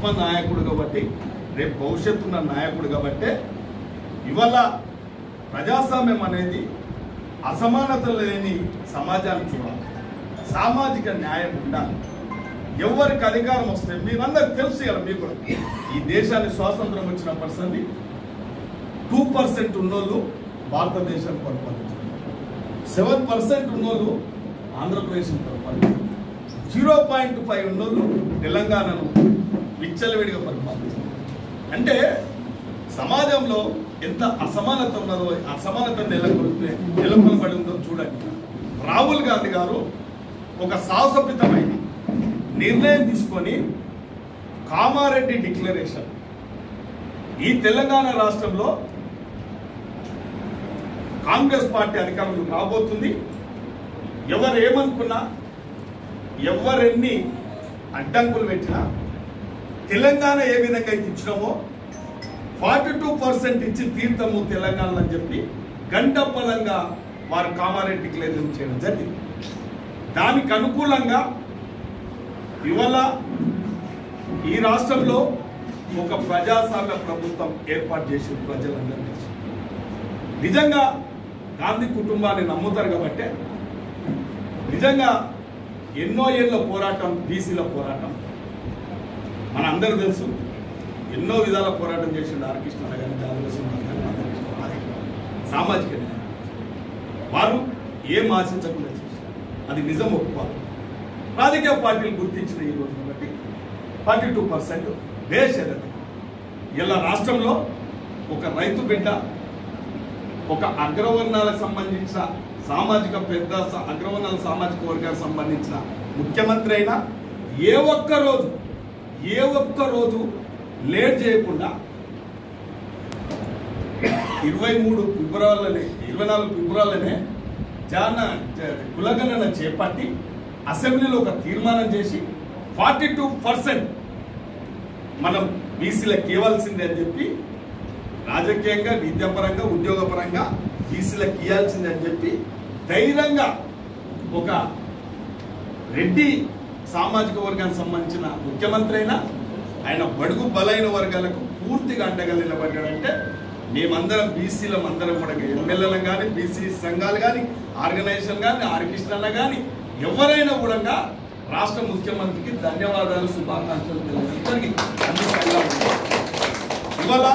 గొప్ప నాయకుడు కాబట్టి, రేపు భవిష్యత్తున్న నాయకుడు కాబట్టి ఇవాళ ప్రజాస్వామ్యం అనేది అసమానత లేని సమాజాన్ని చూడాలి, సామాజిక న్యాయం ఉండాలి. ఎవరికి అధికారం వస్తే మీరందరికి తెలుసు కదా, మీకు ఈ దేశాన్ని స్వాతంత్రం వచ్చినప్పటి నుండి 2% ఉన్నోళ్ళు భారతదేశాన్ని పరిపాలించారు, 7% ఉన్నోళ్ళు ఆంధ్రప్రదేశ్ని పరిపాలించారు, 0.5 ఉన్నోళ్ళు తెలంగాణను విచ్చలవిడిగా పరిపాలించారు. అంటే సమాజంలో ఎంత అసమానత ఉన్నదో, అసమానత నెలకొల్పబడి ఉందో చూడండి. రాహుల్ గాంధీ గారు ఒక సాహసోపేతమైన నిర్ణయం తీసుకొని కామారెడ్డి డిక్లరేషన్, ఈ తెలంగాణ రాష్ట్రంలో కాంగ్రెస్ పార్టీ అధికారంలో రాబోతుంది, ఎవరు ఏమనుకున్నా, ఎవరెన్ని అడ్డంకులు పెట్టినా, తెలంగాణ ఏ విధంగా అయితే ఇచ్చినామో 42% ఇచ్చి తీర్థము తెలంగాణ అని చెప్పి గంటపలంగా వారు కామారెడ్డి డిక్లరేషన్ చేయడం జరిగింది. దానికి అనుకూలంగా ఇవాళ ఈ రాష్ట్రంలో ఒక ప్రజాస్వామ్య ప్రభుత్వం ఏర్పాటు చేసి ప్రజలందరికీ నిజంగా గాంధీ కుటుంబాన్ని నమ్ముతారు కాబట్టి, నిజంగా ఎన్నో ఏళ్ళ పోరాటం, బీసీల పోరాటం మన అందరూ తెలుసు. ఎన్నో విధాల పోరాటం చేసిండు ఆర్కృష్ణ గారి, సామాజిక న్యాయం వారు ఏం ఆశించకుండా చేశారు, అది నిజం ఒప్పుకోవాలి. రాజకీయ పార్టీలు గుర్తించిన ఈ రోజును బట్టి 42% దేశరథ. ఇలా రాష్ట్రంలో ఒక రైతు బిడ్డ, ఒక అగ్రవర్ణాలకు సంబంధించిన సామాజిక పెద్ద అగ్రవర్ణాల సామాజిక వర్గాలకు సంబంధించిన ముఖ్యమంత్రి అయినా ఏ ఒక్క రోజు లేట్ చేయకుండా 24 ఫిబ్రవరిలోనే కులగణన చేపట్టి అసెంబ్లీలో ఒక తీర్మానం చేసి 42% మనం బీసీలకు ఇవ్వాల్సిందే అని చెప్పి, రాజకీయంగా, విద్యాపరంగా, ఉద్యోగపరంగా బీసీలకు ఇవ్వాల్సిందే అని చెప్పి ధైర్యంగా ఒక రెడ్డి సామాజిక వర్గానికి సంబంధించిన ముఖ్యమంత్రి అయినా ఆయన బడుగు బలైన వర్గాలకు పూర్తిగా అండగా నిలబడ్డాడంటే, మేమందరం బీసీలం అందరం కూడా ఎమ్మెల్యేలు కానీ, బీసీ సంఘాలు కానీ, ఆర్గనైజేషన్ కానీ, ఆర్కృష్ణ కానీ ఎవరైనా కూడా రాష్ట్ర ముఖ్యమంత్రికి ధన్యవాదాలు, శుభాకాంక్షలు తెలియజేయడానికి ఇవాళ